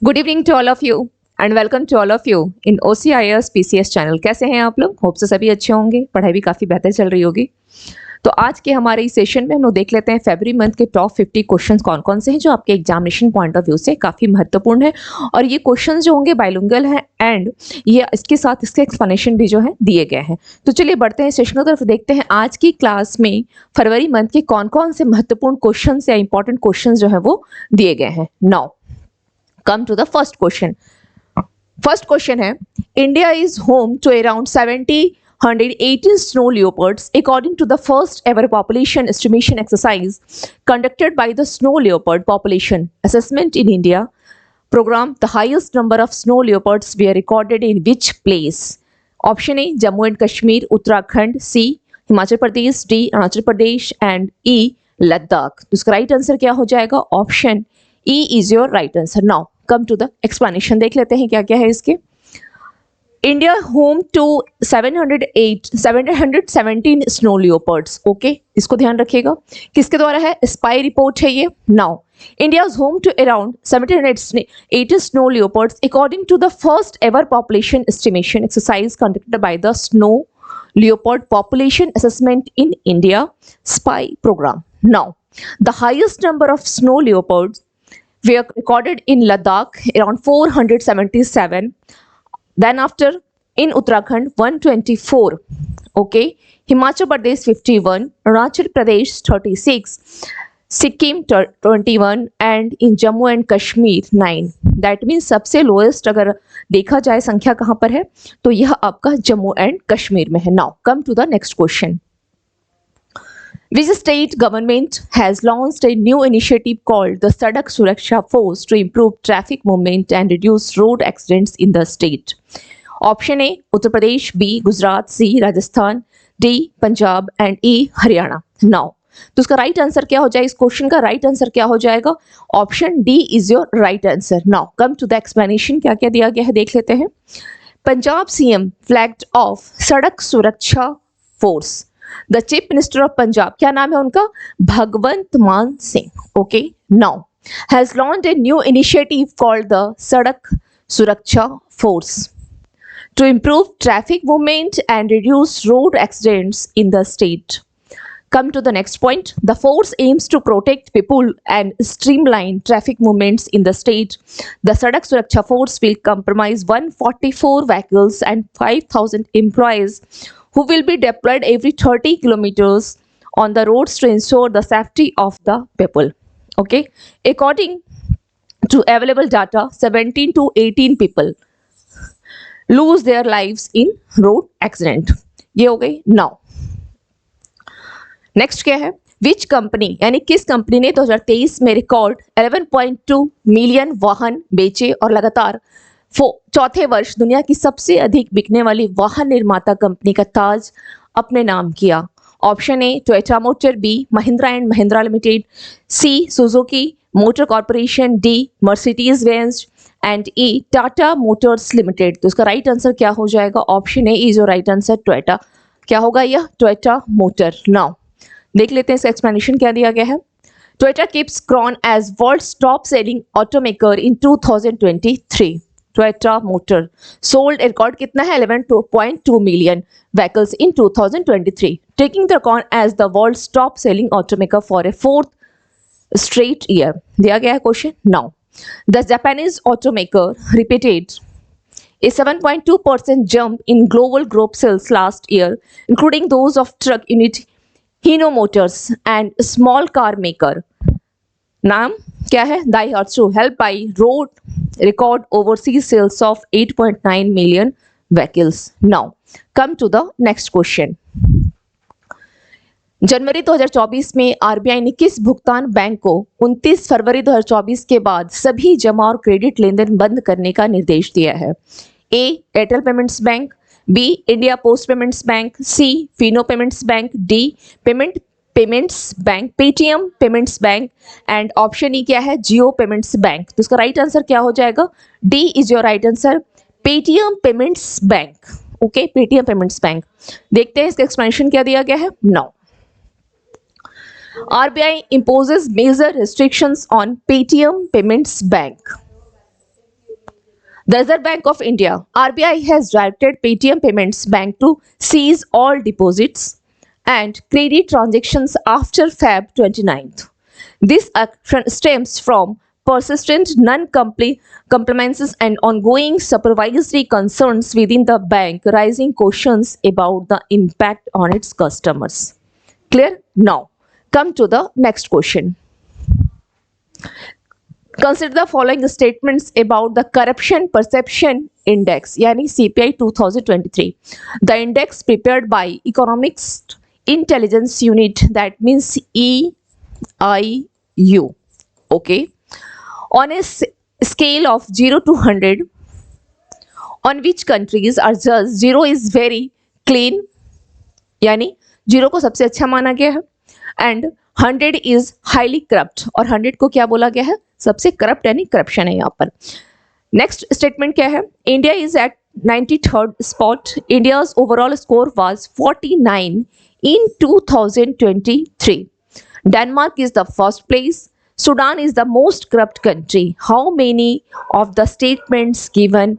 Good evening to all of you and welcome to all of you in OCIS PCS channel. कैसे हैं आप लोग? Hope से सभी अच्छे होंगे, पढ़ाई भी काफ़ी बेहतर चल रही होगी। तो आज के हमारे इस सेशन में हम लोग देख लेते हैं फरवरी मंथ के टॉप 50 क्वेश्चंस कौन कौन से हैं जो आपके एग्जामिनेशन पॉइंट ऑफ व्यू से काफ़ी महत्वपूर्ण है। और ये क्वेश्चंस जो होंगे बाइलिंगुअल हैं एंड ये इसके साथ इसके एक्सप्लेनेशन भी जो है दिए गए हैं। तो चलिए बढ़ते हैं सेशन की तरफ, देखते हैं आज की क्लास में फरवरी मंथ के कौन कौन से महत्वपूर्ण क्वेश्चन या इंपॉर्टेंट क्वेश्चन जो है वो दिए गए हैं। Now come to the first question. First question है, India is home to around 118 snow leopards according to the first ever population estimation exercise conducted by the Snow Leopard Population Assessment in India program. The highest number of snow leopards were recorded in which place? Option A, Jammu and Kashmir, Uttarakhand. C, Himachal Pradesh. D, Arunachal Pradesh. And E, Ladakh. तो इसका right answer क्या हो जाएगा? Option E is your right answer. Now come to the explanation. देख लेते हैं क्या क्या है इसके। India home to 717 snow leopards. Okay, इसको ध्यान रखिएगा। किसके द्वारा है? स्पाई रिपोर्ट है ये। Now India is home to around 780 snow leopards according to the first ever population estimation exercise conducted by the snow leopard population assessment in India SPY program. Now, the highest number of snow leopards were recorded in Ladakh around 477. Then after in Uttarakhand 124. Okay, Himachal Pradesh 51, Arunachal Pradesh 36, Sikkim 21 and in Jammu and Kashmir 9. That means सबसे lowest अगर देखा जाए संख्या कहाँ पर है तो यह आपका जम्मू एंड कश्मीर में है। Now come to the next question. Which state government has launched a new initiative called the Sadak Suraksha Force to improve traffic movement and reduce road accidents in the state? Option A, Uttar Pradesh. B, Gujarat. C, Rajasthan. D, Punjab. And E, Haryana. Now, तो उसका right answer क्या हो जाएगा? इस question का right answer क्या हो जाएगा? Option D is your right answer. Now come to the explanation. क्या क्या दिया गया है देख लेते हैं। पंजाब सीएम फ्लैग्ड ऑफ सड़क सुरक्षा force. The chief minister of Punjab, क्या नाम है उनका? भगवंत मान Singh. Okay, now has launched a new initiative called the सड़क सुरक्षा force to improve traffic movement and reduce road accidents in the state. Come to the next point. The force aims to protect people and streamline traffic movements in the state. The Sadak Suraksha Force will comprise 144 vehicles and 5,000 employees who will be deployed every 30 kilometers on the roads to ensure the safety of the people. Okay. According to available data, 17 to 18 people lose their lives in road accident. ये हो गई। Now next क्या है? Which company यानी किस company ने 2023 में record 11.2 million वाहन बेचे और लगातार चौथे वर्ष दुनिया की सबसे अधिक बिकने वाली वाहन निर्माता कंपनी का ताज अपने नाम किया? Option A, Toyota motor. B, Mahindra and Mahindra limited. C, Suzuki motor corporation. D, Mercedes Benz and E, Tata motors limited. तो इसका राइट आंसर क्या हो जाएगा? Option A is your right answer, Toyota. क्या होगा यह? Toyota motor. नाउ देख लेते हैं इसका एक्सप्लेनेशन क्या दिया गया है। Toyota keeps crown as world's top selling automaker in 2023. Toyota Motor sold record कितना है? 11.2 million vehicles in 2023, taking the record as the world's top selling automaker for a fourth straight year. दिया गया है question. Now the Japanese automaker repeated a 7.2% jump in global group sales last year, including those of truck unit Hino Motors and small car maker. नाम क्या है? Daihatsu, helped by road record overseas sales of 8.9 million vehicles. Now, come to the next question. जनवरी 2024 में RBI ने किस भुगतान bank को 29 फरवरी 2024 के बाद सभी जमा और क्रेडिट लेन देन बंद करने का निर्देश दिया है? A, Airtel Payments Bank. B, India Post Payments Bank. C, Fino Payments Bank. D, Payments Bank Paytm Payments Bank. And option E क्या है? Jio Payments Bank. तो इसका राइट आंसर क्या हो जाएगा? D is your right answer, Paytm Payments Bank. Okay, Paytm Payments Bank. देखते हैं इसका एक्सप्लेनेशन क्या दिया गया है। Now RBI imposes major restrictions on Paytm Payments Bank. The Reserve Bank of India, RBI, has directed Paytm Payments Bank to cease all deposits and credit transactions after Feb 29th. This action stems from persistent non-compliances and ongoing supervisory concerns within the bank, raising questions about the impact on its customers. Clear? Now, come to the next question. Consider the following statements about the Corruption Perception Index, yani CPI 2023. The index prepared by Economics Intelligence Unit, that means EIU. Okay. On a scale of 0 to 100, on which countries are judged 0 is very clean, यानी 0 को सबसे अच्छा माना गया है, and 100 is highly corrupt, और 100 को क्या बोला गया है, सबसे करप्ट, यानी करप्शन है यहाँ पर. नेक्स्ट स्टेटमेंट क्या है, India is at 93rd spot. India's overall score was 49 in 2023. Denmark is the first place. Sudan is the most corrupt country. How many of the statements given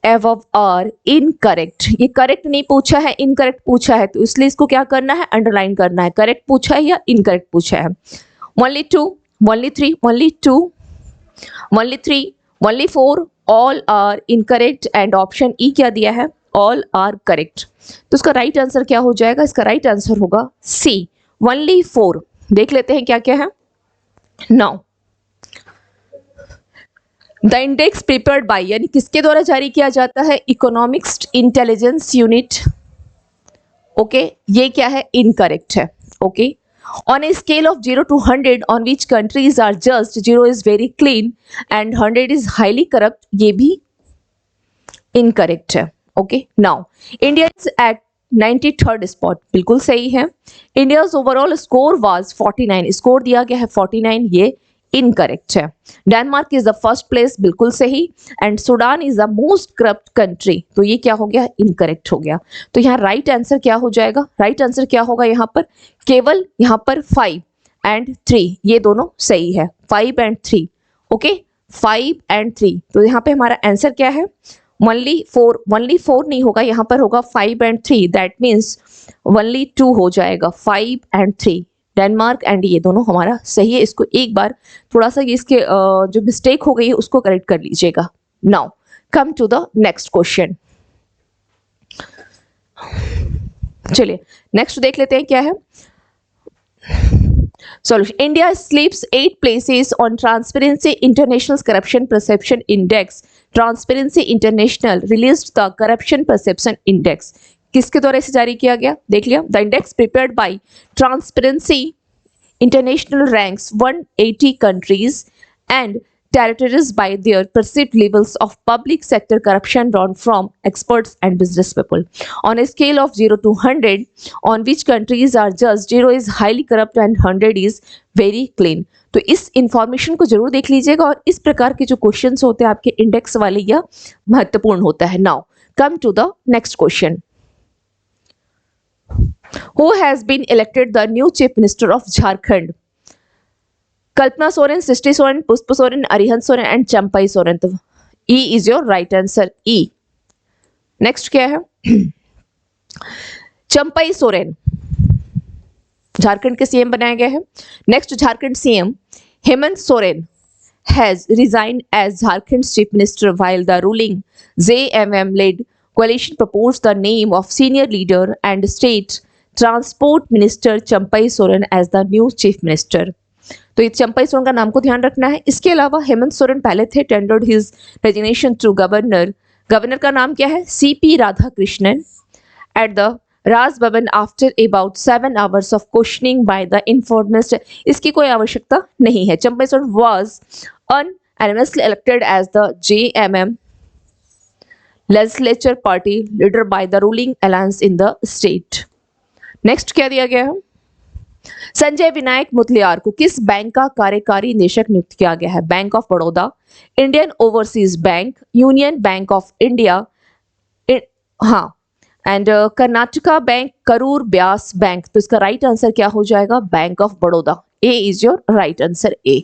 above are incorrect? ये correct नहीं पूछा है, incorrect पूछा है, तो इसलिए इसको क्या करना है, अंडरलाइन करना है. करेक्ट पूछा है या इनकरेक्ट पूछा है. Only 2, only 3, only 2, only 3, only 4, all are incorrect, and option E क्या दिया है, all are correct. तो इसका राइट आंसर क्या हो जाएगा, इसका राइट आंसर होगा सी, only 4. देख लेते हैं क्या क्या है. Now the index prepared by, यानी किसके द्वारा जारी किया जाता है, इकोनॉमिक्स इंटेलिजेंस यूनिट. ओके, ये क्या है, इनकरेक्ट है. Okay, on a scale of 0 to 100, on which countries are just 0 is very clean and 100 is highly corrupt, ये भी इनकरेक्ट है. Okay, now India is at 93rd spot, बिल्कुल सही है. India's overall score was 49, score दिया गया है 49, ये इनकरेक्ट है. Denmark is the first place, बिल्कुल सही. And Sudan is the most corrupt country, तो ये क्या हो गया, इनकरेक्ट हो गया. तो यहाँ राइट आंसर क्या हो जाएगा, राइट आंसर क्या होगा यहाँ पर, केवल यहाँ पर 5 and 3, ये दोनों सही है, 5 and 3. ओके, 5 and 3, तो यहाँ पे हमारा आंसर क्या है, only 4, only 4 नहीं होगा, यहाँ पर होगा 5 and 3, दैट मीन्स only 2 हो जाएगा, 5 and 3. डेनमार्क एंड ये दोनों हमारा सही है. इसको एक बार थोड़ा सा इसके जो मिस्टेक हो गई है उसको करेक्ट कर लीजिएगा. Now come to the next question. चलिए नेक्स्ट देख लेते हैं क्या है. Solution. India sleeps 8 places on Transparency International's Corruption Perception Index. Transparency International released the Corruption Perception Index. किसके द्वारा इसे जारी किया गया, देख लिया. The index prepared by transparency international ranks 180 countries and territories by their perceived levels of public sector corruption drawn from experts and business people. On a scale of 0 to 100, on which countries are judged 0 is highly corrupt and 100 is very clean. तो इस information को जरूर देख लीजिएगा, और इस प्रकार के जो क्वेश्चंस होते हैं आपके इंडेक्स वाले, यह महत्वपूर्ण होता है. Now come to the next question. Who has been elected the new Chief Minister of Jharkhand? Kalpana Soren, Srishti Soren, Pushpa Soren, Arihant Soren and Champai Soren. तो E is your right answer. E. Next क्या है, चंपाई सोरेन झारखंड के CM बनाया गया है. Next Jharkhand CM Hemant Soren has resigned as Jharkhand's chief minister, while the ruling JMM-led coalition proposed the name of senior leader and state transport minister Champai Soren as the new chief minister. तो ये चंपाई सोरेन का नाम को ध्यान रखना है. इसके अलावा हेमंत सोरेन पहले थे, tendered his resignation to governor. Governor का नाम क्या है, CP Radhakrishnan. At the Raj Bhavan after about 7 hours of questioning by the इन्फॉर्मेस्ट. इसकी कोई आवश्यकता नहीं है. Champai Soren was unanimously elected as the JMM legislature party leader by the ruling alliance in the state. Next क्या दिया गया है, संजय विनायक मुदलियार को किस बैंक का कार्यकारी निदेशक नियुक्त किया गया है. Bank of Baroda, Indian overseas bank, union bank of India, हाँ, and Karnataka bank, Karur Vysya bank. तो इसका राइट आंसर क्या हो जाएगा, bank of Baroda. A is your right answer, A.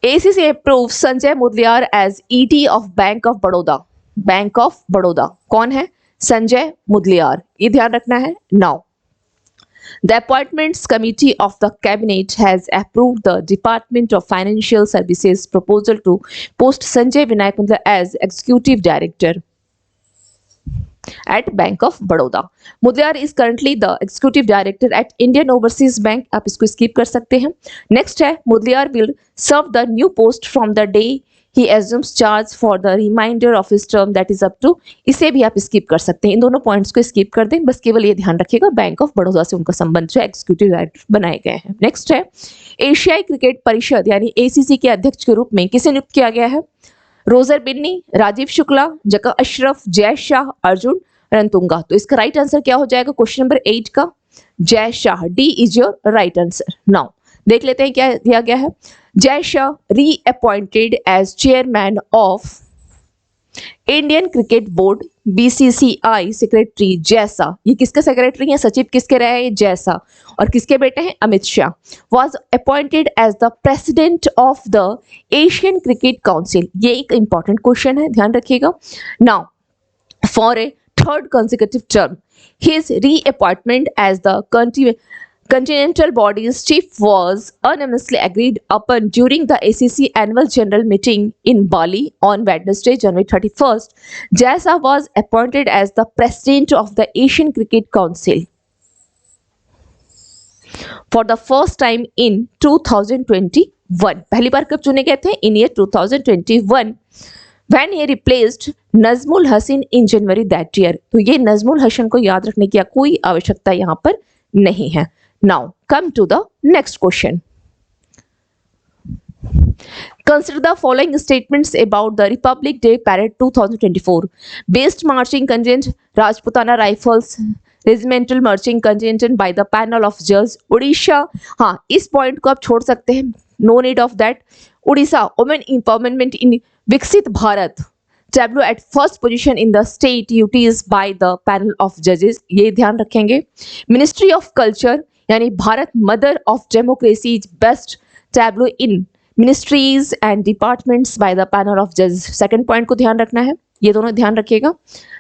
ACC approves Sanjay Mudaliar as ED of Bank of Baroda. Bank of Baroda कौन है? संजय मुदलियार, ये ध्यान रखना है. Now the appointments committee of the cabinet has approved the department of financial services proposal to post Sanjay Vinayak Mudaliar as executive director at Bank of Baroda. Mudaliar is currently the executive director at Indian Overseas Bank. आप इसको skip कर सकते हैं. Next है Mudaliar will serve the new post from the day he assumes charge for the remainder of his term, that is up to. इसे भी आप skip कर सकते हैं. इन दोनों पॉइंट्स को skip कर दें. बस केवल ये ध्यान रखिएगा बैंक ऑफ बड़ौदा से उनका संबंध जो एग्जीक्यूटिव डायरेक्टर बनाए गए हैं. नेक्स्ट है एशियाई क्रिकेट परिषद यानी ACC के अध्यक्ष के रूप में किसे नियुक्त किया गया है? रोजर बिन्नी, राजीव शुक्ला, जका अशरफ, जय शाह, अर्जुन रणतुंगा. तो इसका राइट आंसर क्या हो जाएगा क्वेश्चन नंबर 8 का? Jay Shah. D is your right answer. Now देख लेते हैं क्या दिया गया है. Jay Shah reappointed as chairman of Indian cricket board BCCI secretary जैसा. ये किसके सेक्रेटरी हैं? सचिव किसके रहे हैं? जैसा. और किसके बेटे हैं? Amit Shah. Was appointed as the president of the Asian cricket council. ये एक इंपॉर्टेंट क्वेश्चन है, ध्यान रखिएगा. Now for a third consecutive term, his reappointment as the Continental body's chief was unanimously agreed upon during the ACC annual general meeting in Bali on Wednesday, January 31st. Jaisa was appointed as the president of the Asian Cricket Council for the first time in 2021. पहली बार कब चुने गए थे? In year 2021. When he replaced Najmul Hasan in January that year. तो ये नजमुल हसन को याद रखने की कोई आवश्यकता यहाँ पर नहीं है. Now come to the next question. Consider the following statements about the Republic Day Parade 2024. Best marching contingent Rajputana Rifles, regimental marching contingent by the panel of judges Odisha. हाँ, इस पॉइंट को आप छोड़ सकते हैं. No need of that. Odisha women empowerment in Viksit Bharat. Tableau at first position in the state duties by the panel of judges. ये ध्यान रखेंगे. Ministry of Culture यानी Bharat mother of democracy best tableau in ministries and departments by the panel of जजेस. Second point को ध्यान रखना है, ये दोनों ध्यान रखिएगा.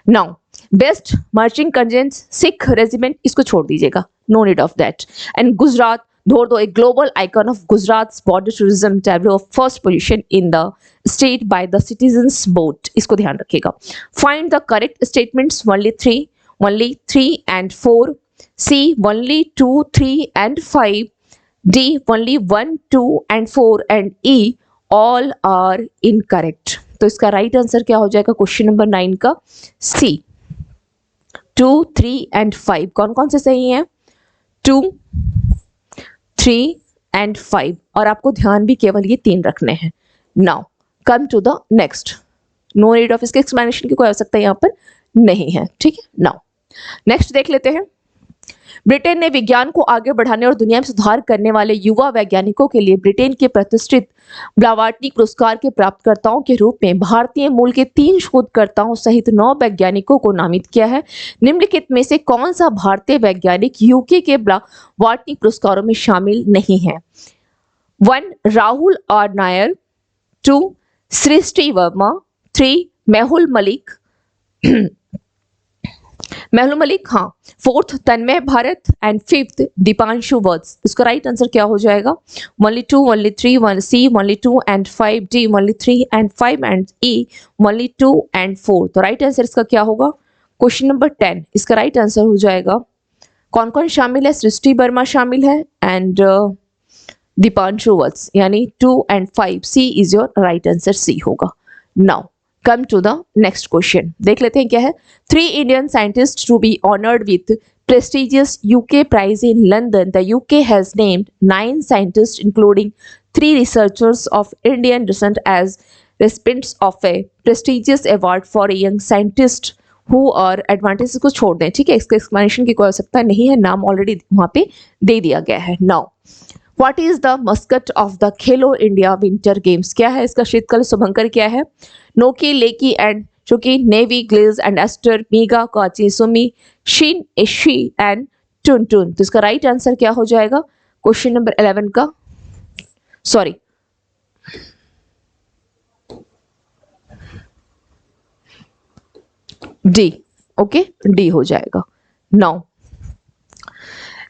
Now best marching contingent Sikh regiment, इसको छोड़ दीजिएगा, no need of that. And Gujarat Dhordo a global icon of Gujarat border tourism tableau of first position in the state by the citizens board, इसको ध्यान रखिएगा. Find the correct statements. only 3 and 4. C only 2, 3 and 5. D only 1, 2 and 4 and E all are incorrect. तो इसका right answer क्या हो जाएगा question number 9 का? C 2, 3 and 5. कौन कौन से सही हैं? 2, 3 and 5. और आपको ध्यान भी केवल ये 3 रखने हैं. Now come to the next. No need of इसके एक्सप्लेनेशन की कोई आवश्यकता यहाँ पर नहीं है. ठीक है. नाउ नेक्स्ट देख लेते हैं. ब्रिटेन ने विज्ञान को आगे बढ़ाने और दुनिया में सुधार करने वाले युवा वैज्ञानिकों के लिए ब्रिटेन के प्रतिष्ठित ब्लावार्टनी पुरस्कार के प्राप्तकर्ताओं के रूप में भारतीय मूल के 3 शोधकर्ताओं सहित 9 वैज्ञानिकों को नामित किया है. निम्नलिखित में से कौन सा भारतीय वैज्ञानिक यूके के ब्लावार्टनी पुरस्कारों में शामिल नहीं है? 1 राहुल आर नायर, 2 सृष्टि वर्मा, 3 मेहुल मलिक हाँ, 4th Tanmay Bharat and 5th Deepanshu Vats. इसका राइट आंसर क्या हो जाएगा? only 2, only 3, 1 C only 2 and 5, D only 3 and 5 and E only 2 and 4. तो राइट आंसर इसका क्या होगा? Question number 10. इसका राइट आंसर हो जाएगा. कौन कौन शामिल है? सृष्टि वर्मा शामिल है एंड दीपांशु वत्स, यानी 2 and 5. C is your right answer, C होगा. Now come to the next question. देख लेते हैं क्या है. 3 Indian scientists to be honored with prestigious UK prize in London. The UK has named 9 scientists including 3 researchers of Indian descent as recipients of a prestigious award for a young scientist who are advantages को छोड़ दें. ठीक है, इसका explanation की कोई आवश्यकता नहीं है, नाम ऑलरेडी वहाँ पे दे दिया गया है. Now What is the mascot of the Khelo India winter games? क्या है इसका शीतकालीन शुभंकर? क्या है? नोकी, लेकी एंड चुकी, नेवी, ग्लेज एंड एस्टर, मीगा, काची, सुमी, शिन, एशी एंड टुनटुन. तो इसका राइट आंसर क्या हो जाएगा क्वेश्चन नंबर 11 का? Sorry, D. ओके, डी हो जाएगा। नाउ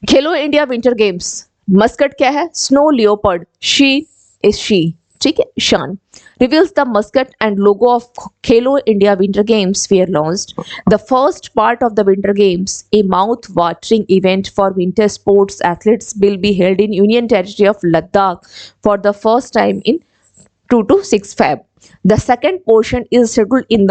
खेलो इंडिया विंटर गेम्स, मस्कट क्या है? Snow leopard, she is she, ठीक है, शान reveals the mascot and logo of Khelo India Winter Games were launched. The first part of the Winter Games, a mouth-watering event for winter sports athletes, will be held in Union Territory of Ladakh for the first time in 2 to 6 Feb. The second portion is scheduled in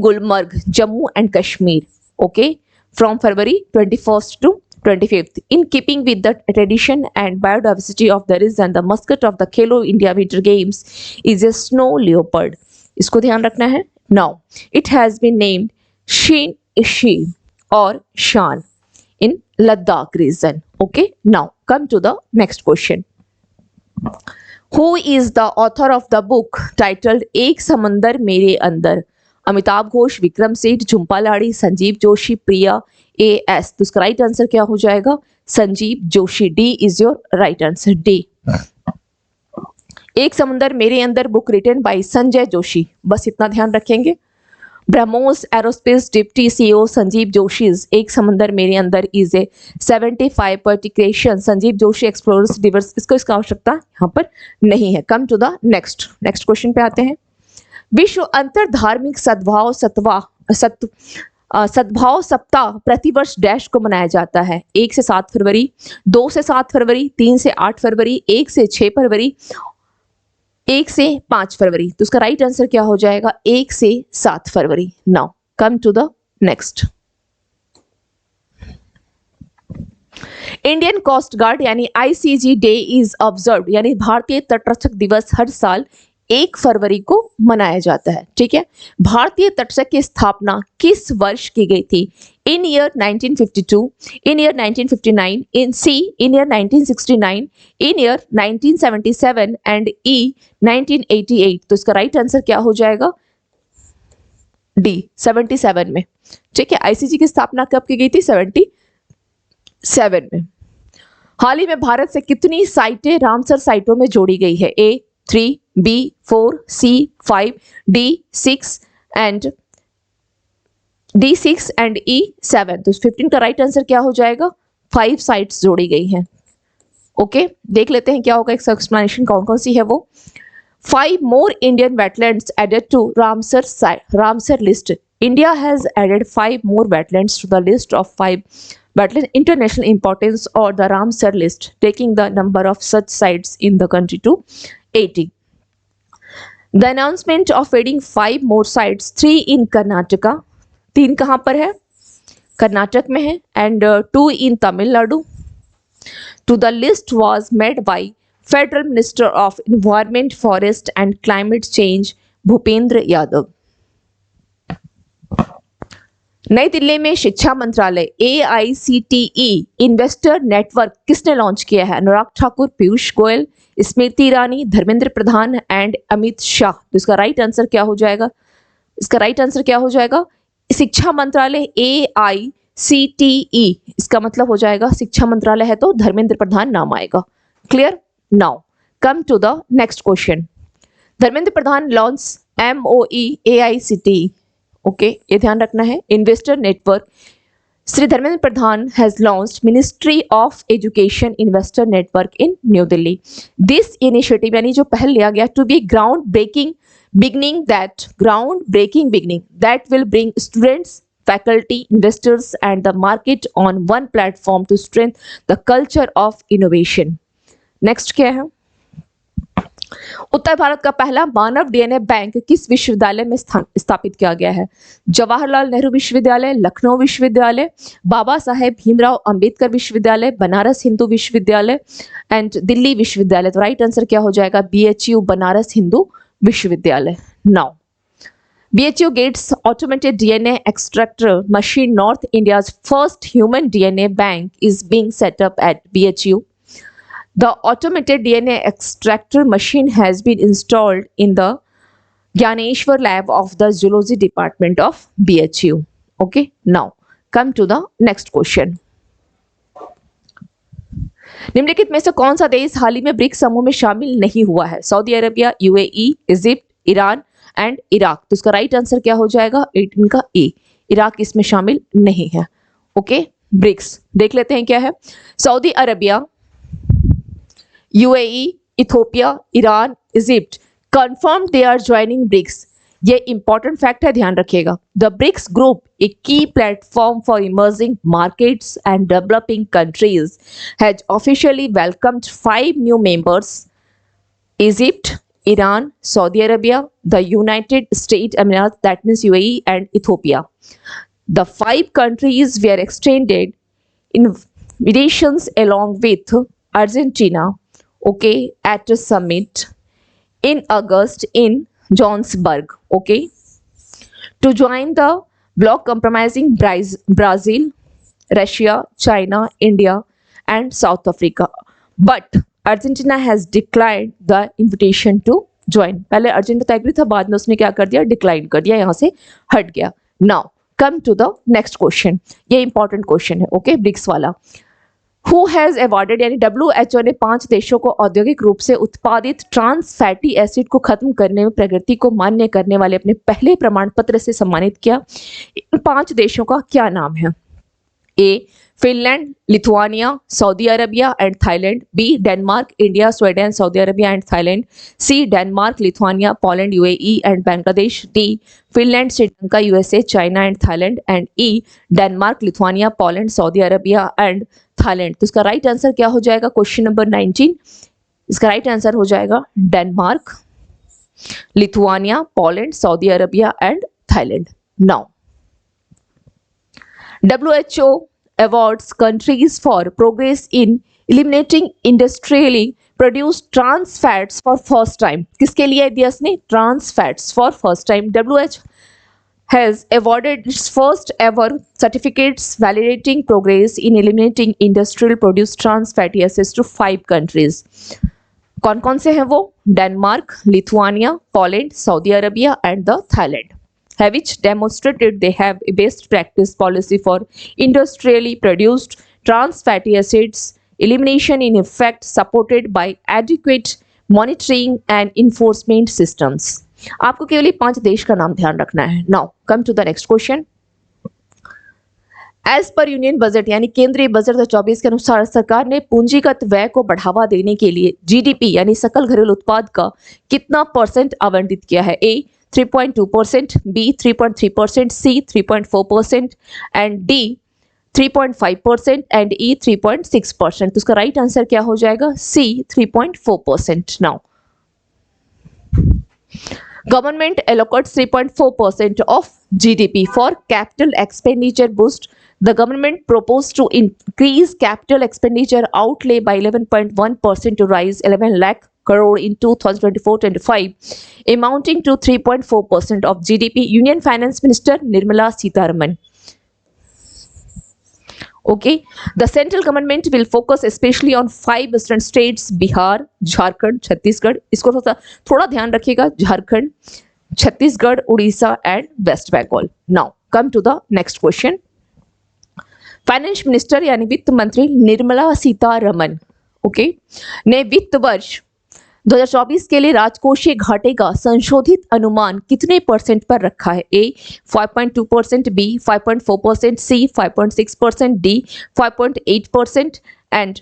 Gulmarg, Jammu and Kashmir. Okay, from February 21st to 25th. In keeping with the tradition and biodiversity of the region, the mascot of the Khelo India Winter Games is a snow leopard. इसको ध्यान रखना है. Now, it has been named Shin Ishi or Shan in Ladakh region. Okay, now come to the next question. Who is the author of the book titled एक समंदर मेरे अंदर? अमिताभ घोष, विक्रम सेठ, झुम्पा लाड़ी, संजीव जोशी, प्रिया S. तो इसका राइट आंसर क्या हो जाएगा? Sanjeev Joshi. D is your right answer, D. Ek Samundar Mere Andar book written by Sanjay Joshi, बस इतना ध्यान रखेंगे। BrahMos aerospace deputy CEO Sanjeev Joshi Ek Samundar Mere Andar is a 75 पर्टिक्रेशन संजीव जोशी एक्सप्लोरर्स डिवर्स। इसका आवश्यकता यहाँ पर नहीं है। Come to the next question पे आते हैं। विश्व अंतर धार्मिक सद्भाव सप्ताह प्रतिवर्ष डैश को मनाया जाता है? 1 से 7 फरवरी, 2 से 7 फरवरी, 3 से 8 फरवरी, 1 से 6 फरवरी, 1 से 5 फरवरी। तो उसका राइट आंसर क्या हो जाएगा? 1 से 7 फरवरी। Now come to the next. Indian coast guard यानी आईसीजी डे इज ऑब्जर्व्ड, यानी भारतीय तटरक्षक दिवस हर साल 1 फरवरी को मनाया जाता है। ठीक है, भारतीय तटरक्षक की स्थापना किस वर्ष की गई थी? In year 1952, in year 1959, in year 1969, in year 1977 and E 1988। तो इसका राइट आंसर क्या हो जाएगा? डी 77 में। ठीक है, आईसीजी की स्थापना कब की गई थी? 77 में। हाल ही में भारत से कितनी साइटें रामसर साइटों में जोड़ी गई है? ए 3, B 4, C 5, D 6 and E 7। तो 15 का राइट आंसर क्या हो जाएगा? 5 साइट्स जोड़ी गई हैं। ओके, देख लेते हैं क्या होगा। एक्सप्लेनेशन कौन कौन सी है वो। 5 more Indian wetlands added to Ramsar list. India has added 5 more wetlands to the list of 5 wetland international importance or the Ramsar list, taking the number of such sites in the country to 80. The announcement of adding 5 more sites, 3 in Karnataka, 3 कहाँ पर है? कर्नाटक में है, and 2 in Tamil Nadu. To the list was made by Federal Minister of Environment, Forest and Climate Change Bhupendra Yadav. नई दिल्ली में शिक्षा मंत्रालय AICTE investor network किसने लॉन्च किया है? अनुराग ठाकुर, पीयूष गोयल, स्मृति ईरानी, धर्मेंद्र प्रधान एंड अमित शाह। तो इसका राइट आंसर क्या हो जाएगा? इसका राइट आंसर क्या हो जाएगा? शिक्षा मंत्रालय AICTE, इसका मतलब हो जाएगा शिक्षा मंत्रालय है तो धर्मेंद्र प्रधान नाम आएगा। Clear? Now come to the next question. Dharmendra Pradhan launch MOE AICTE। Okay, ये ध्यान रखना है। Investor network Sri Dharmendra Pradhan has launched Ministry of Education Investor Network in New Delhi. This initiative यानी जो पहल लिया गया to be groundbreaking beginning that will bring students, faculty, investors and the market on one platform to strengthen the culture of innovation. Next क्या है? उत्तर भारत का पहला मानव DNA bank किस विश्वविद्यालय में स्थापित किया गया है? जवाहरलाल नेहरू विश्वविद्यालय, लखनऊ विश्वविद्यालय, बाबा साहेब भीमराव अंबेडकर विश्वविद्यालय, बनारस हिंदू विश्वविद्यालय एंड दिल्ली विश्वविद्यालय। तो राइट आंसर क्या हो जाएगा? BHU बनारस हिंदू विश्वविद्यालय। Now BHU gets automated DNA extractor machine. North India's first human DNA bank is being set up at BHU. The automated DNA extractor machine has been installed in the Gyaneshwar lab of the zoology department of BHU. Okay, now come to the next question. निम्नलिखित में से कौन सा देश हाल ही में BRICS समूह में शामिल नहीं हुआ है? Saudi Arabia, UAE, Egypt, Iran and Iraq. तो इसका राइट आंसर क्या हो जाएगा? 18 का ए, इराक इसमें शामिल नहीं है। ओके, ब्रिक्स देख लेते हैं क्या है। Saudi Arabia, UAE, Ethiopia, Iran, Egypt confirmed they are joining BRICS। ये इंपॉर्टेंट फैक्ट है, ध्यान रखिएगा। द ब्रिक्स ग्रुप ए की platform for emerging markets and developing countries has officially welcomed 5 new members: Egypt, Iran, Saudi Arabia, the United States Emirates, that means UAE, and Ethiopia. The 5 countries were extended invitations along with Argentina, okay, at a summit in August in Johannesburg, okay, to join the bloc comprising Brazil, Russia, China, India, and South Africa. But Argentina has declined the invitation to join। पहले Argentina agree था, बाद में उसने क्या कर दिया, decline कर दिया, यहां से हट गया। Now come to the next question, ये इंपॉर्टेंट क्वेश्चन है, ओके, ब्रिक्स वाला। हु हैज अवॉर्डेड, यानी WHO ने 5 देशों को औद्योगिक रूप से उत्पादित ट्रांस फैटी एसिड को खत्म करने में प्रगति को मान्य करने वाले अपने पहले प्रमाण पत्र से सम्मानित किया। इन 5 देशों का क्या नाम है? A Finland, Lithuania, Saudi Arabia and Thailand. B Denmark, India, Sweden, Saudi Arabia and Thailand. C Denmark, Lithuania, Poland, UAE and Bangladesh. D Finland, Sri Lanka, USA, China and Thailand. And E Denmark, Lithuania, Poland, Saudi Arabia and Thailand. तो इसका right answer क्या हो जाएगा? Question number 19, इसका right answer हो जाएगा Denmark, Lithuania, Poland, Saudi Arabia and Thailand. Now WHO awards countries for progress in eliminating industrially produced trans fats for first time। किसके लिए दिया इसने? Trans fats for first time। WHO has awarded its first ever certificates validating progress in eliminating industrial produced trans fatty acids to 5 countries। कौन कौन से हैं वो? Denmark, Lithuania, Poland, Saudi Arabia and the Thailand, have which demonstrated they have a best practice policy for industrially produced trans fatty acids elimination, in effect supported by adequate monitoring and enforcement systems। आपको केवल 5 देश का नाम ध्यान रखना है। Now come to the next question. As per union budget, यानी केंद्रीय बजट 2024 के अनुसार सरकार ने पूंजीगत व्यय को बढ़ावा देने के लिए जीडीपी यानी सकल घरेलू उत्पाद का कितना % आवंटित किया है? ए 3.2%, B 3.3%, C 3.4% and D 3.5% and E 3.6%। तो उसका राइट आंसर क्या हो जाएगा? C 3.4%। Now government allocates 3.4% of GDP for capital expenditure boost। The government proposed to increase capital expenditure outlay by 11.1% to rise 11 lakh crore in 2024-25, amounting to 3.4% of GDP। Union Finance Minister Nirmala Sitharaman। Okay, the central government will focus especially on 5 western states: Bihar, Jharkhand, Chhattisgarh. इसको थोड़ा ध्यान रखिएगा, Jharkhand, Chhattisgarh, Orissa and West Bengal. Now come to the next question. Finance minister यानी वित्त मंत्री Nirmala Sitharaman, okay, ने वित्त वर्ष 2024 के लिए राजकोषीय घाटे का संशोधित अनुमान कितने % पर रखा है? A 5.2%, B 5.4%, C 5.6%, D 5.8% and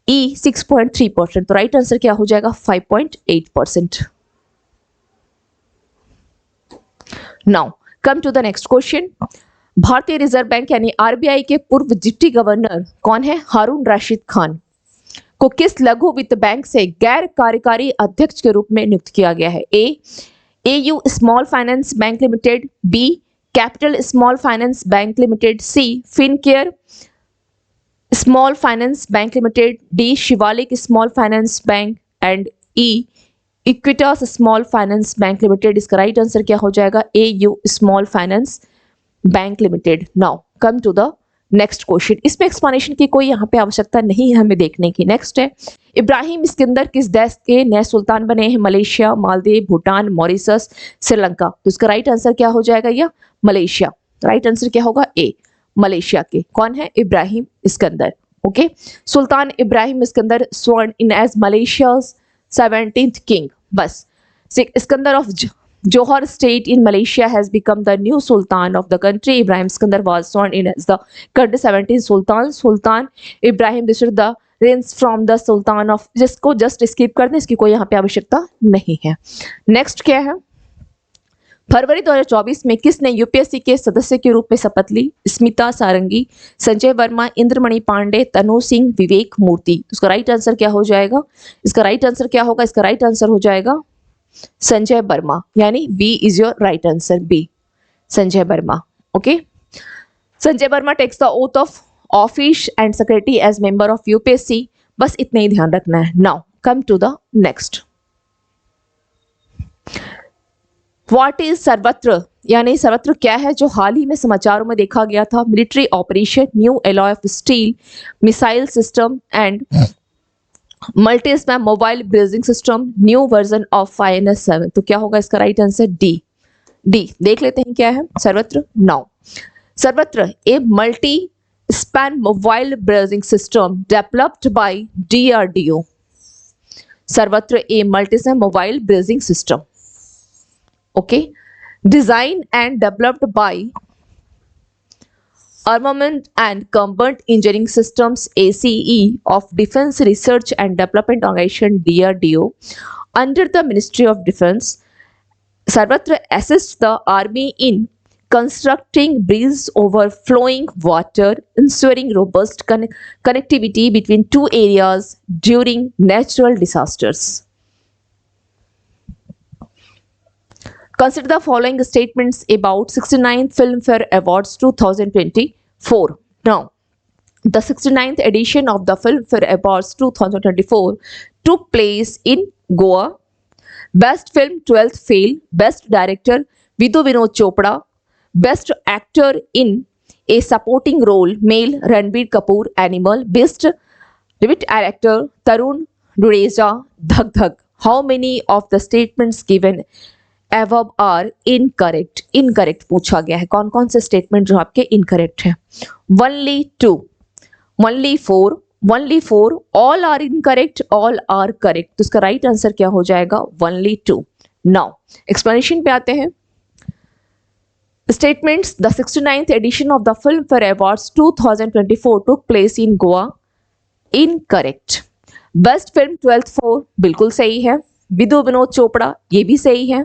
E 6.3%। तो राइट आंसर क्या हो जाएगा? 5.8%। Now come to the next question. भारतीय रिजर्व बैंक यानी आरबीआई के पूर्व डिप्टी गवर्नर कौन है? हारून राशिद खान को किस लघु वित्त बैंक से गैर कार्यकारी अध्यक्ष के रूप में नियुक्त किया गया है? A AU small finance bank limited, B capital small finance bank limited, C Fincare small finance bank limited, D Shivalik small finance bank and E Equitas small finance bank limited. इसका राइट आंसर क्या हो जाएगा? AU small finance bank limited. Now come to the next question. इसमें explanation की कोई यहाँ पे आवश्यकता नहीं है हमें देखने की। नेक्स्ट है, इब्राहिम सिकंदर किस देश के नए सुल्तान बने हैं? Malaysia, Maldives, Bhutan, Mauritius, Sri Lanka. तो इसका राइट आंसर क्या हो जाएगा? या मलेशिया। राइट आंसर क्या होगा? ए मलेशिया के कौन है? इब्राहिम सिकंदर। ओके, सुल्तान इब्राहिम सिकंदर स्वर्ण इन एज मलेशियाज 17th किंग। बस Sikandar of Johor state in Malaysia has become the new sultan of the country. Ibrahim Sikandar was sworn in as the country's 17th sultan. Sultan Ibrahim received the reigns from the sultan of, जिसको just skip कर दें, इसकी कोई यहाँ पे आवश्यकता नहीं है. नेक्स्ट क्या है? फरवरी 2024 में किसने यूपीएससी के सदस्य के रूप में शपथ ली? स्मिता सारंगी, संजय वर्मा, इंद्रमणि पांडे, तनु सिंह, विवेक मूर्ति. इसका राइट आंसर क्या हो जाएगा? इसका राइट आंसर क्या होगा? इसका राइट आंसर हो जाएगा संजय वर्मा, यानी B is your right answer. B, Sanjay Verma. Okay, Sanjay Verma takes the oath of office and secretary as member of UPSC. बस इतना ही ध्यान रखना है. Now come to the next. What is सर्वत्र, यानी सर्वत्र क्या है, जो हाल ही में समाचारों में देखा गया था? Military operation, new alloy of steel, missile system and multi spam mobile brazing system, new version of INS-7. तो क्या होगा इसका राइट आंसर? डी. डी देख लेते हैं क्या है सर्वत्र. नाउ सर्वत्र a multi span mobile brazing system developed by DRDO. सर्वत्र a multi span mobile brazing system. Okay, designed and developed by Armament and Combat Engineering Systems ACE of Defense Research and Development Organization DRDO under the Ministry of Defense. Sarvatra assists the Army in constructing bridges over flowing water, ensuring robust connectivity between two areas during natural disasters. Consider the following statements about 69th Filmfare Awards 2024. Now, the 69th edition of the Filmfare Awards 2024 took place in Goa. Best Film 12th Fail, Best Director Vidhu Vinod Chopra, Best Actor in a Supporting Role Male Ranbir Kapoor, Animal, Best Debut Actor Tarun Dudeja, Dhak Dhak. How many of the statements given above are incorrect? Incorrect पूछा गया है. कौन कौन से statement जो आपके incorrect है? only 2, only 4, only 4, all are incorrect, all are correct. तो इसका राइट आंसर क्या हो जाएगा? only 2. नाउ एक्सप्लेनेशन पे आते हैं. Statements. The 69th edition of the Filmfare Awards 2024 took place in Goa. Incorrect. Best film 12th Fail बिल्कुल सही है. विधु विनोद चोपड़ा ये भी सही है.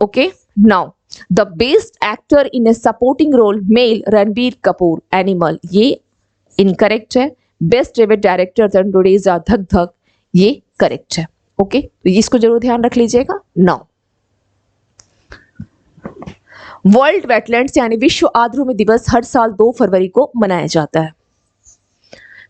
Okay, now the best actor in a supporting role male Ranbir Kapoor, Animal, ये incorrect है. Best debut director Tarun Dudeja, धक धक, ये correct है. Okay, तो इसको जरूर ध्यान रख लीजिएगा. Now वर्ल्ड वेटलैंड्स यानी विश्व आर्द्रभूमि दिवस हर साल 2 फरवरी को मनाया जाता है.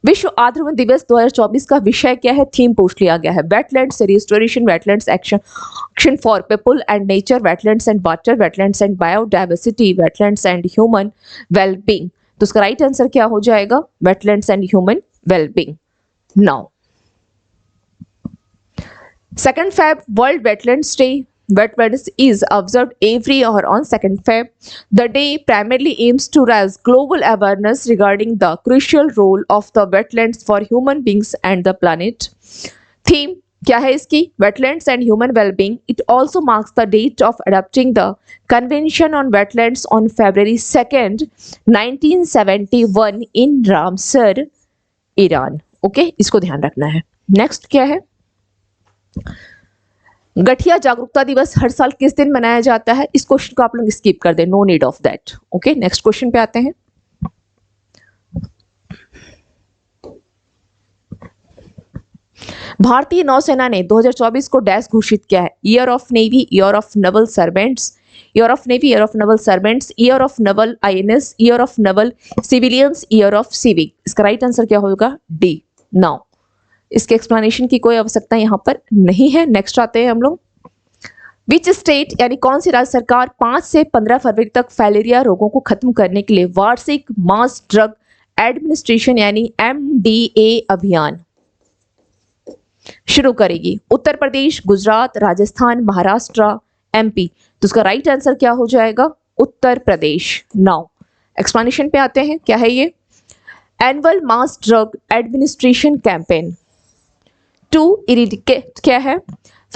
विश्व आर्द्रभूमि दिवस 2024 का विषय क्या है? थीम पूछ लिया गया है. Wetlands restoration, wetlands action for people and nature, wetlands and water, wetlands and biodiversity, wetlands and human wellbeing. तो उसका राइट आंसर क्या हो जाएगा? Wetlands and human wellbeing. Now 2nd Feb world wetlands day. Wetlands is observed every year on 2nd Feb. The day primarily aims to raise global awareness regarding the crucial role of the wetlands for human beings and the planet. Theme क्या है इसकी? Wetlands and human well-being. It also marks the date of adopting the Convention on Wetlands on February 2nd, 1971 in Ramsar, Iran. Okay, इसको ध्यान रखना है. Next क्या है? गठिया जागरूकता दिवस हर साल किस दिन मनाया जाता है? इस क्वेश्चन को आप लोग स्किप कर दें. No need of that. Okay, next question पे आते हैं. भारतीय नौसेना ने 2024 को डैश घोषित किया है? Year of navy, year of Naval servants, year of navy, year of Naval servants, year of Naval INS, year of Naval civilians, year of civic. इसका राइट आंसर क्या होगा? डी. नाउ इसके एक्सप्लेनेशन की कोई आवश्यकता यहाँ पर नहीं है. नेक्स्ट आते हैं हम लोग. विच स्टेट यानी कौन सी राज्य सरकार 5 से 15 फरवरी तक फाइलेरिया रोगों को खत्म करने के लिए वार्षिक मास ड्रग एडमिनिस्ट्रेशन यानी MDA अभियान शुरू करेगी? उत्तर प्रदेश, गुजरात, राजस्थान, महाराष्ट्र, MP. तो उसका राइट आंसर क्या हो जाएगा? उत्तर प्रदेश. नाउ एक्सप्लेनेशन पे आते हैं. क्या है ये? Annual mass drug administration campaign to eradicate क्या है?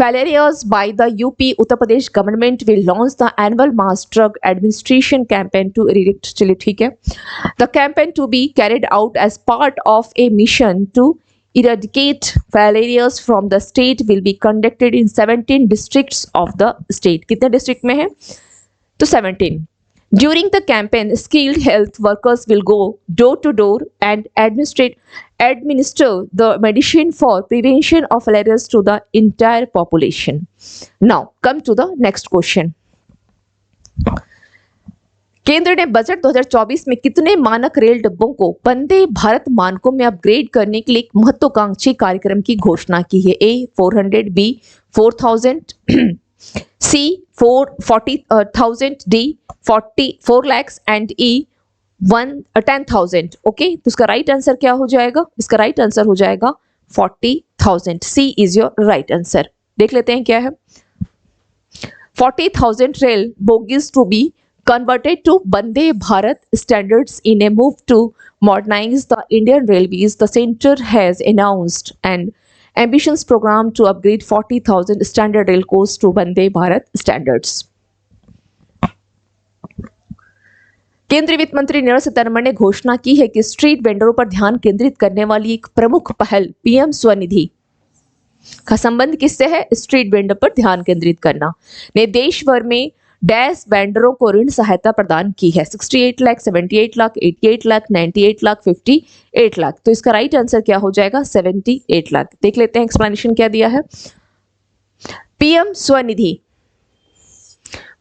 Failure areas by the UP Uttar Pradesh government will launch the annual mass drug administration campaign to eradicate. चलिए ठीक है. The campaign to be carried out as part of a mission to eradicate filarias from the state will be conducted in 17 districts of the state. कितने district में है? तो 17. During the campaign, skilled health workers will go door to door and administer the medicine for prevention of filarias to the entire population. Now, come to the next question. केंद्र ने budget 2024 में कितने मानक rail डिब्बों को वंदे भारत मानकों में upgrade करने के लिए एक महत्वाकांक्षी कार्यक्रम की घोषणा की है? A 400, B 4000, C 40,000, D 4 lakhs and E 10,000. Okay, तो इसका राइट आंसर क्या हो जाएगा? इसका राइट आंसर हो जाएगा 40,000. सी इज योर राइट आंसर. देख लेते हैं क्या है. 40,000 rail bogies to be converted to Vande Bharat standards in a move to modernize the Indian Railways. The center has announced an ambitious program to upgrade 40,000 standard rail coaches to Vande Bharat standards. केंद्रीय वित्त मंत्री निर्मला सीतारमण ने घोषणा की है कि street वेंडरों पर ध्यान केंद्रित करने वाली एक प्रमुख पहल पीएम स्वनिधि का संबंध किससे है? स्ट्रीट वेंडर पर ध्यान केंद्रित करना ने देश भर में डैश वेंडरों को ऋण सहायता प्रदान की है. 68 लाख, 78 लाख, 88 लाख, 98 लाख, 58 लाख. तो इसका राइट आंसर क्या हो जाएगा? 78 लाख. देख लेते हैं एक्सप्लेनेशन क्या दिया है. PM Svanidhi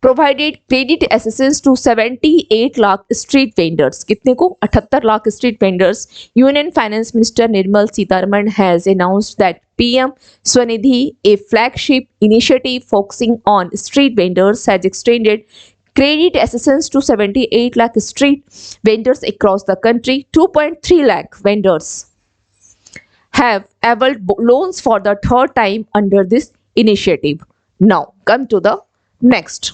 provided credit assistance to 78 lakh street vendors. कितने को? 78 lakh street vendors. Union Finance Minister Nirmal Sitharaman has announced that PM Swanidhi, a flagship initiative focusing on street vendors, has extended credit assistance to 78 lakh street vendors across the country. 2.3 lakh vendors have availed loans for the third time under this initiative. Now come to the next.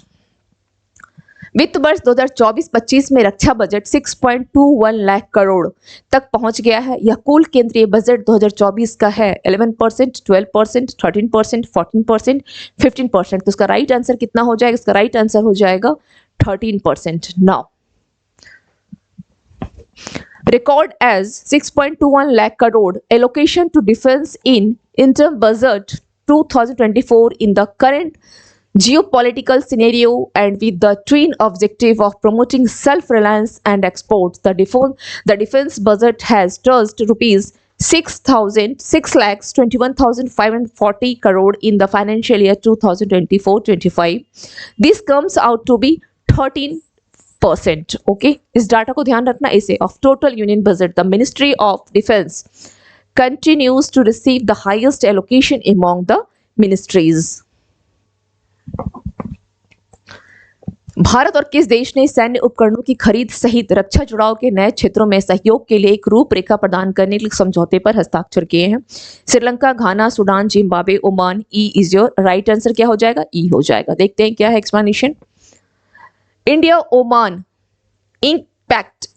वित्त वर्ष 2024-25 में रक्षा budget 6.21 lakh crore तक पहुंच गया है. यह कुल केंद्रीय बजट 2024 का है. 11%, 12%, 13%, 14%, 15%. तो इसका राइट आंसर कितना हो जाएगा? इसका राइट आंसर हो जाएगा 13%. Now record as 6.21 lakh crore allocation to defense in interim budget 2024 in the current geopolitical scenario and with the twin objective of promoting self-reliance and exports. The defense budget has touched rupees 6,21,540 crore in the financial year 2024-25. This comes out to be 13%. Okay, इस data को ध्यान रखना. इसे of total union budget, the Ministry of Defense continues to receive the highest allocation among the ministries. Bharat और किस देश ने सैन्य उपकरणों की खरीद सहित रक्षा जुड़ाव के नए क्षेत्रों में सहयोग के लिए एक रूपरेखा प्रदान करने के लिए समझौते पर हस्ताक्षर किए हैं? Sri Lanka, Ghana, Sudan, Zimbabwe, Oman. E is your right answer. क्या हो जाएगा? ई हो जाएगा. देखते हैं क्या है explanation. India Oman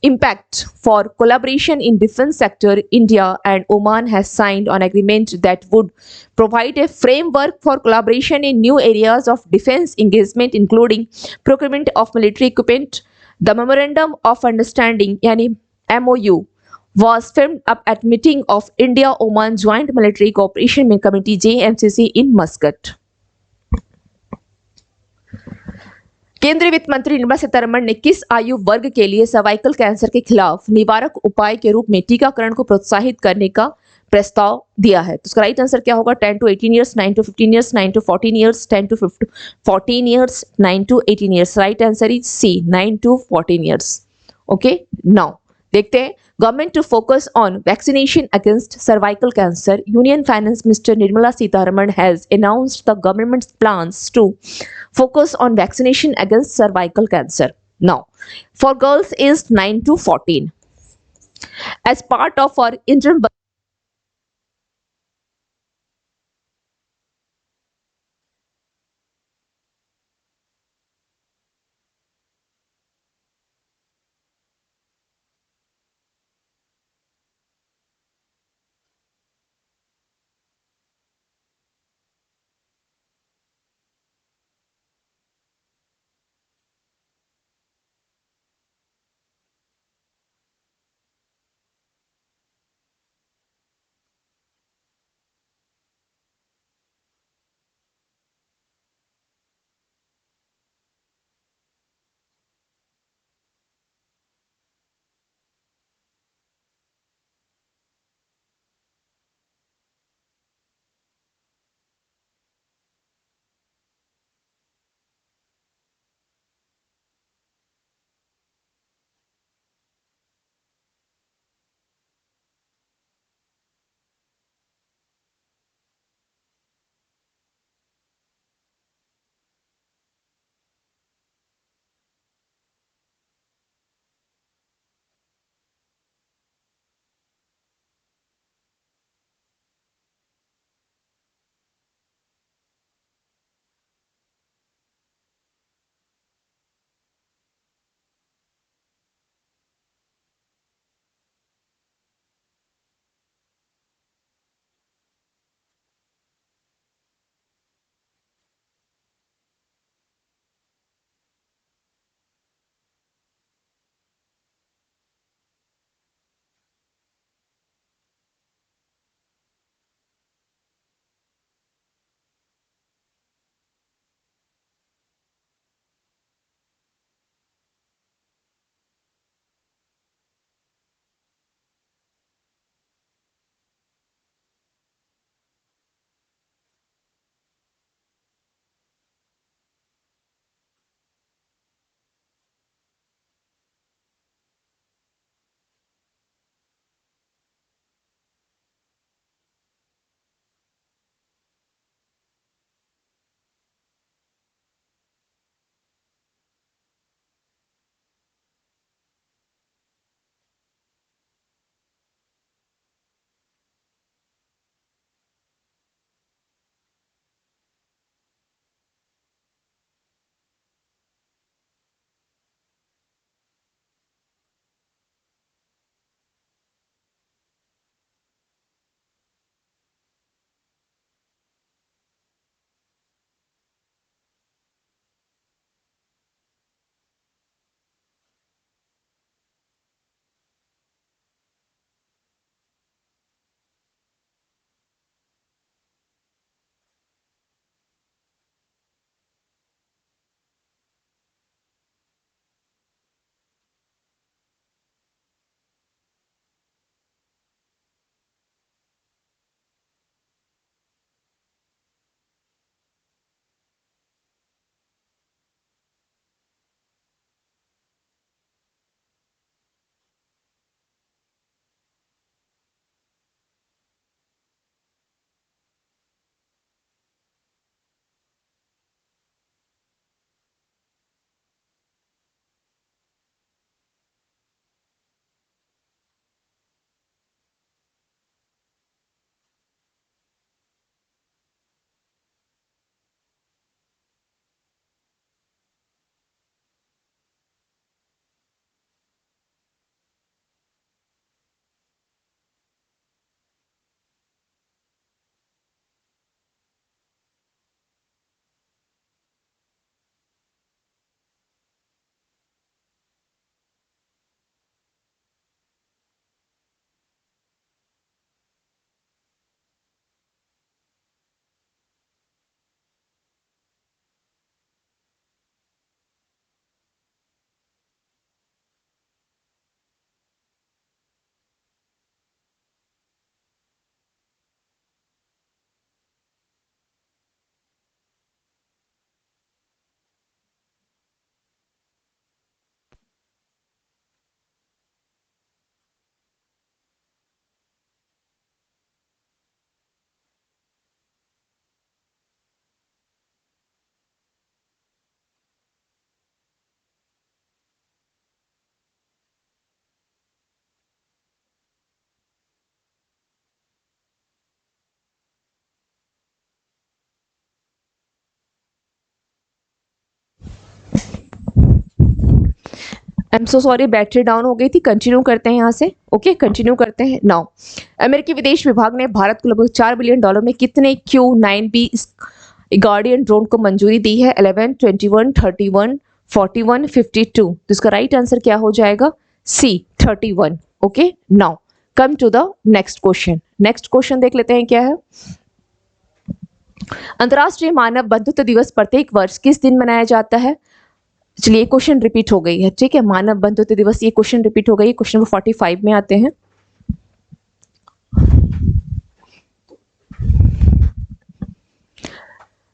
impact for collaboration in defense sector. India and Oman has signed an agreement that would provide a framework for collaboration in new areas of defense engagement, including procurement of military equipment. The memorandum of understanding yani MOU was firmed up at meeting of India Oman Joint Military Cooperation Committee JMCC in Muscat. केंद्रीय वित्त मंत्री निर्मला सीतारमण ने किस आयु वर्ग के लिए cervical cancer के खिलाफ निवारक उपाय के रूप में टीकाकरण को प्रोत्साहित करने का प्रस्ताव दिया है? तो उसका राइट आंसर क्या होगा? 10 to 18 years, 9 to 15 years, 9 to 14 years, 10 to 14 years, 9 to 18 years. Right answer is C, 9 to 14 years. Okay, now देखते हैं. Government to focus on vaccination against cervical cancer. Union finance minister Nirmala Sitharaman has announced the government's plans to focus on vaccination against cervical cancer. Now, for girls is 9 to 14. As part of our interim I am so sorry, battery down हो गई थी। Continue करते हैं यहाँ से। Okay, continue करते हैं now. अमेरिकी विदेश विभाग ने भारत को लगभग $4 बिलियन में कितने Q-9B गार्डियन ड्रोन को मंजूरी दी है? 11, 21, 31, 41, 52। तो इसका राइट आंसर क्या हो जाएगा? C, 31। Okay, now come to the next question. Next question देख लेते हैं क्या है। अंतर्राष्ट्रीय मानव बंधुत्व दिवस प्रत्येक वर्ष किस दिन मनाया जाता है? चलिए, क्वेश्चन रिपीट हो गई है। ठीक है, मानव बंधुत्व दिवस, ये क्वेश्चन रिपीट हो गई है। क्वेश्चन नंबर 45 में आते हैं।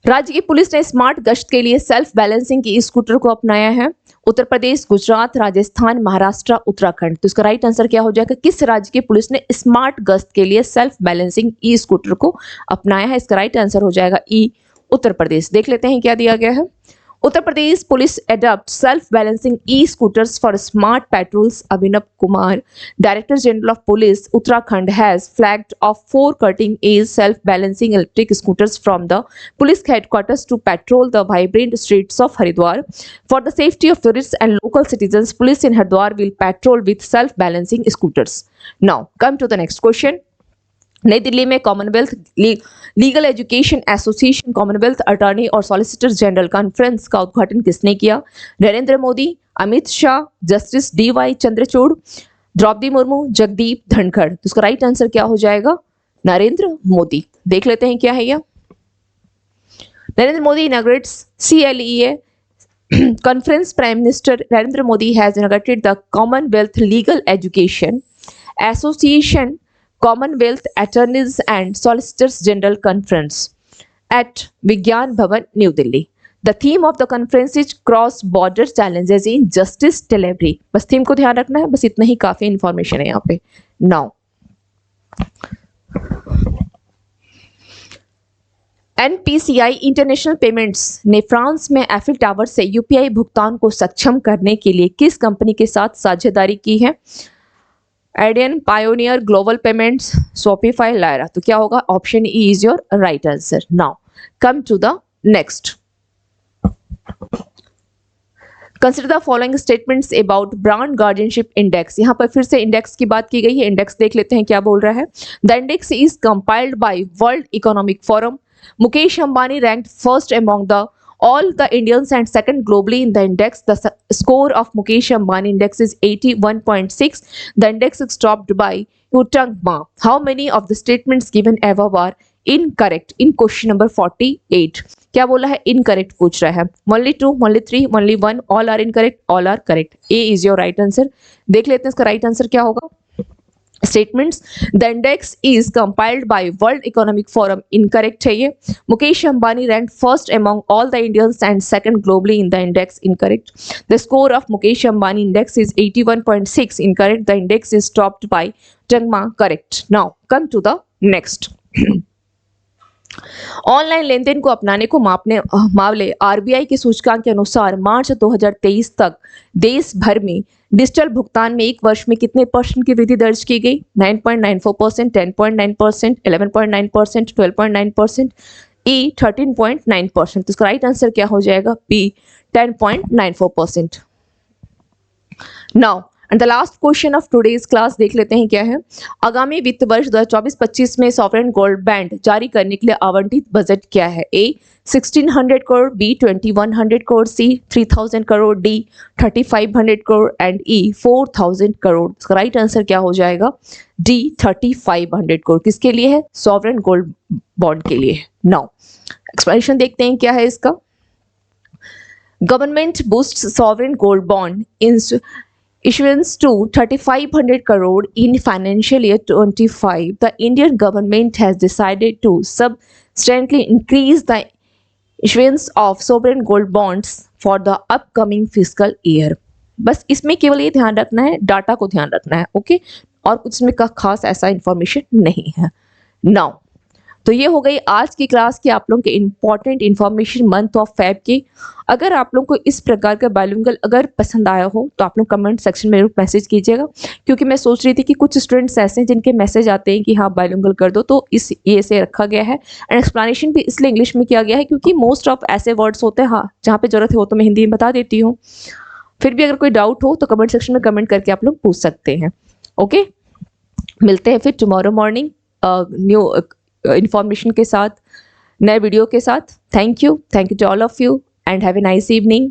राज्य की पुलिस ने स्मार्ट गश्त के लिए सेल्फ बैलेंसिंग की स्कूटर को अपनाया है। उत्तर प्रदेश, गुजरात, राजस्थान, महाराष्ट्र, उत्तराखंड। तो इसका राइट आंसर क्या हो जाएगा? किस राज्य की पुलिस ने स्मार्ट गश्त के लिए सेल्फ बैलेंसिंग ई स्कूटर को अपनाया है? इसका राइट आंसर हो जाएगा ई, उत्तर प्रदेश। देख लेते हैं क्या दिया गया है। Uttar Pradesh police adopt self-balancing e-scooters for smart patrols. Abhinav Kumar, Director General of Police, Uttarakhand, has flagged off 4 cutting-edge self-balancing electric scooters from the police headquarters to patrol the vibrant streets of Haridwar. For the safety of tourists and local citizens, police in Haridwar will patrol with self-balancing scooters. Now, come to the next question. New Delhi में commonwealth legal education association commonwealth attorney और solicitor general conference का उद्घाटन किसने किया? Narendra Modi, Amit Shah, justice DY Chandrachud, Droupadi Murmu, Jagdeep Dhankhar. तो इसका right answer क्या हो जाएगा? नरेंद्र मोदी। देख लेते हैं क्या है यह। Narendra Modi inaugurates CLEA conference. Prime Minister Narendra Modi has inaugurated the Commonwealth Legal Education Association Commonwealth Attorneys and Solicitors General Conference at Vigyan Bhavan, New Delhi. The theme of the conference is cross-border challenges in justice delivery. बस theme को ध्यान रखना है, बस इतना ही काफी information है यहाँ पे। Now, NPCI इंटरनेशनल पेमेंट्स ने फ्रांस में एफिल टावर से UPI भुगतान को सक्षम करने के लिए किस कंपनी के साथ साझेदारी की है? Adyen, Pioneer, global payments, Shopify, Lyra. तो क्या होगा? Option E is your right answer. Now come to the next. Consider the following statements about brand guardianship index. यहाँ पर फिर से इंडेक्स की बात की गई है। इंडेक्स देख लेते हैं क्या बोल रहा है। The index is compiled bye world economic forum. Mukesh Ambani ranked first among the all the Indians and second globally in the index. The score of Mukesh Ambani index is 81.6. The index is topped by Yutang Ma. How many of the statements given above are incorrect? In question number 48. क्या बोला है? Incorrect पूछ रहा है। Only 2, only 3, only 1. All are incorrect. All are correct. A is your right answer. देख लेते हैं इसका right answer क्या होगा। Statements. The index is compiled by World Economic Forum. Incorrect है ये। Mukesh Ambani ranked first among all the Indians and second globally in the index. Incorrect. The score of Mukesh Ambani index is 81.6. Incorrect. The index is topped by Jangma. Correct. Now come to the next. Online लेनदेन को अपनाने को मामले RBI के सूचकांक के अनुसार मार्च 2023 तक देश भर में डिजिटल भुगतान में एक वर्ष में कितने % की वृद्धि दर्ज की गई? 9.94%, 10.9%, 11.9%, 12.9%, E 13.9%। तो इसका राइट आंसर क्या हो जाएगा? B 10.94%। Now and the last question of today's class देख लेते हैं क्या है। आगामी वित्त वर्ष 2024-25 में सॉवरेन गोल्ड बॉन्ड जारी करने के लिए आवंटित बजट क्या है? A 1600 crore, B 2100 crore, C 3000 crore, D 3500 crore and E 4000 crore. इसका राइट आंसर क्या हो जाएगा? D 3500 करोड़। किसके लिए है? सॉवरेन गोल्ड बॉन्ड के लिए। नाउ एक्सप्लेनेशन देखते हैं क्या है इसका। Government boost sovereign gold bond in issuance to 3500 crore in financial year 25. The Indian government has decided to substantially increase the issuance of sovereign gold bonds for the upcoming fiscal year. बस इसमें केवल ये ध्यान रखना है, data को ध्यान रखना है। ओके, और कुछ इसमें का खास ऐसा इंफॉर्मेशन नहीं है। नाउ तो ये हो गई आज की क्लास की आप लोगों के important information month of Feb की। अगर आप लोगों को इस प्रकार का बाइलिंगुअल अगर पसंद आया हो तो आप लोग कमेंट सेक्शन में मैसेज कीजिएगा, क्योंकि मैं सोच रही थी कि कुछ स्टूडेंट्स ऐसे हैं जिनके मैसेज आते हैं कि हाँ बाइलिंगुअल कर दो, तो इस ये से रखा गया है। एंड एक्सप्लेनेशन भी इसलिए इंग्लिश में किया गया है क्योंकि मोस्ट ऑफ ऐसे वर्ड्स होते हैं हाँ जहाँ पे जरूरत है वो तो मैं हिंदी में बता देती हूँ। फिर भी अगर कोई डाउट हो तो कमेंट सेक्शन में कमेंट करके आप लोग पूछ सकते हैं। ओके, मिलते हैं फिर टुमारो मॉर्निंग न्यू इंफॉर्मेशन के साथ, नए वीडियो के साथ। Thank you to all of you and have a nice evening.